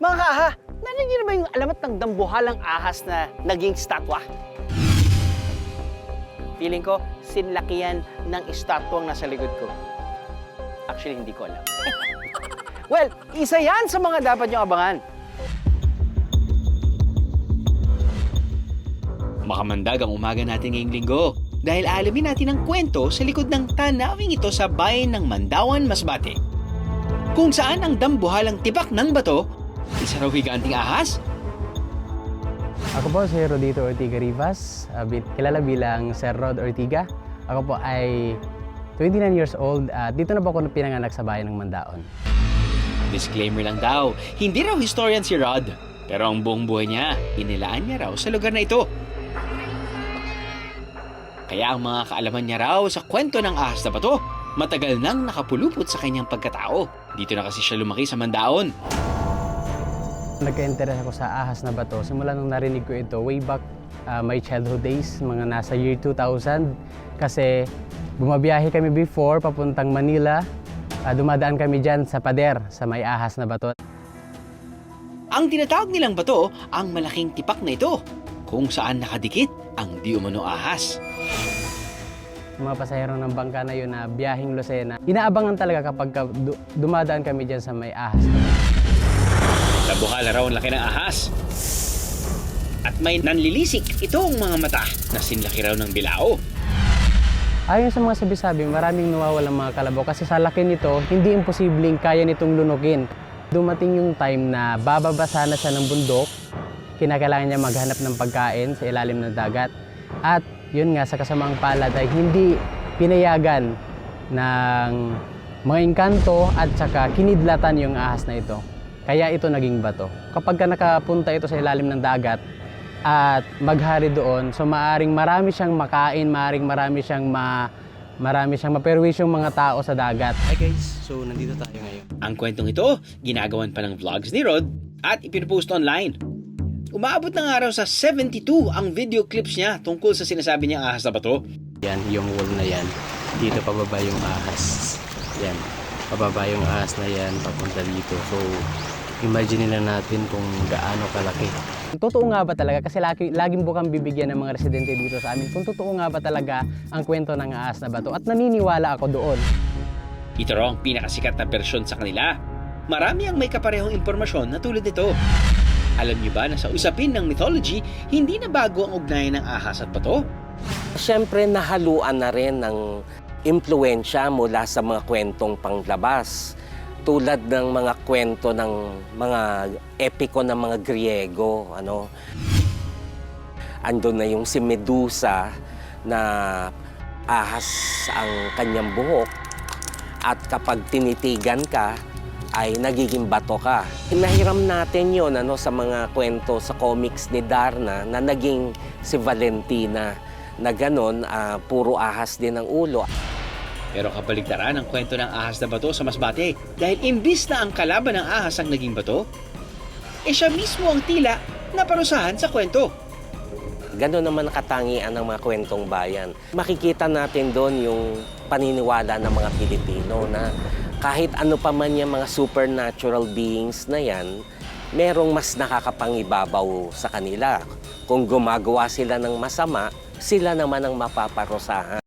Mga kaha, narinig niyo na ba yung alamat ng dambuhalang ahas na naging statwa? Feeling ko, sinlakihan ng estatwang nasa likod ko. Actually, hindi ko alam. Well, isa yan sa mga dapat nyo abangan. Makamandag ang umaga natin ngayong linggo dahil alamin natin ang kwento sa likod ng tanawing ito sa bayan ng Mandawan, Masbate. Kung saan ang dambuhalang tibak ng bato, isa raw higanting ahas. Ako po si Rodito Ortiga Rivas, kilala bilang Sir Rod Ortiga. Ako po ay 29 years old at dito na po ako pinanganak sa bayan ng Mandaon. Disclaimer lang daw, hindi raw historian si Rod, pero ang buong buhay niya, inilaan niya raw sa lugar na ito. Kaya ang mga kaalaman niya raw sa kwento ng ahas na bato, matagal nang nakapulupot sa kanyang pagkatao. Dito na kasi siya lumaki sa Mandaon. Nagka-interest ako sa ahas na bato simula nung narinig ko ito way back my childhood days, mga nasa year 2000. Kasi bumabiyahe kami before papuntang Manila, dumadaan kami dyan sa pader sa may ahas na bato. Ang tinatawag nilang bato, ang malaking tipak na ito, kung saan nakadikit ang di umano ahas. Mga pasahero ng bangka na yun na biyaheng Lucena, inaabangan talaga kapag dumadaan kami dyan sa may ahas na bato. Nabuhala raw ang laki ng ahas. At may nanlilisik itong mga mata na sinlaki raw ng bilao. Ayon sa mga sabi-sabi, maraming nawawalang mga kalabaw kasi sa laki nito, hindi imposibleng kaya nitong lunukin. Dumating yung time na bababasa na siya ng bundok, kinakailangan niya maghanap ng pagkain sa ilalim ng dagat. At yun nga, sa kasamang palad ay hindi pinayagan ng mga engkanto at saka kinidlatan yung ahas na ito. Kaya ito naging bato. Kapag ka nakapunta ito sa ilalim ng dagat at maghari doon, so maaring marami siyang makain, maaring marami siyang maperwish yung mga tao sa dagat. Hi guys, so nandito tayo ngayon. Ang kwentong ito, ginagawan pa ng vlogs ni Rod at ipinopost online. Umaabot ng araw sa 72 ang video clips niya tungkol sa sinasabi niyang ahas na bato. Yan, yung wall na yan. Dito pababa yung ahas. Yan. Pababa yung ahas na yan, papunta dito. So, imagine lang natin kung gaano kalaki. Totoo nga ba talaga? Kasi laging bukang bibigyan ng mga residente dito sa amin. Kung totoo nga ba talaga ang kwento ng ahas na bato? At naniniwala ako doon. Ito raw ang pinakasikat na bersyon sa kanila. Marami ang may kaparehong impormasyon na tulad nito. Alam niyo ba na sa usapin ng mythology, hindi na bago ang ugnayan ng ahas at bato? Siyempre, nahaluan na rin ng impluensya mula sa mga kwentong panglabas. Tulad ng mga kwento ng mga epiko ng mga Griego. Andun na yung si Medusa na ahas ang kanyang buhok. At kapag tinitigan ka, ay nagiging bato ka. Nahiram natin yun sa mga kwento sa comics ni Darna na naging si Valentina na ganon, puro ahas din ang ulo. Pero kabaligtaran ang kwento ng ahas na bato sa Masbate dahil imbis na ang kalaban ng ahas ang naging bato, siya mismo ang tila na parusahan sa kwento. Ganon naman katangian ng mga kwentong bayan. Makikita natin doon yung paniniwala ng mga Pilipino na kahit ano pa man yung mga supernatural beings na yan, merong mas nakakapangibabaw sa kanila. Kung gumagawa sila ng masama, sila naman ang mapaparusahan.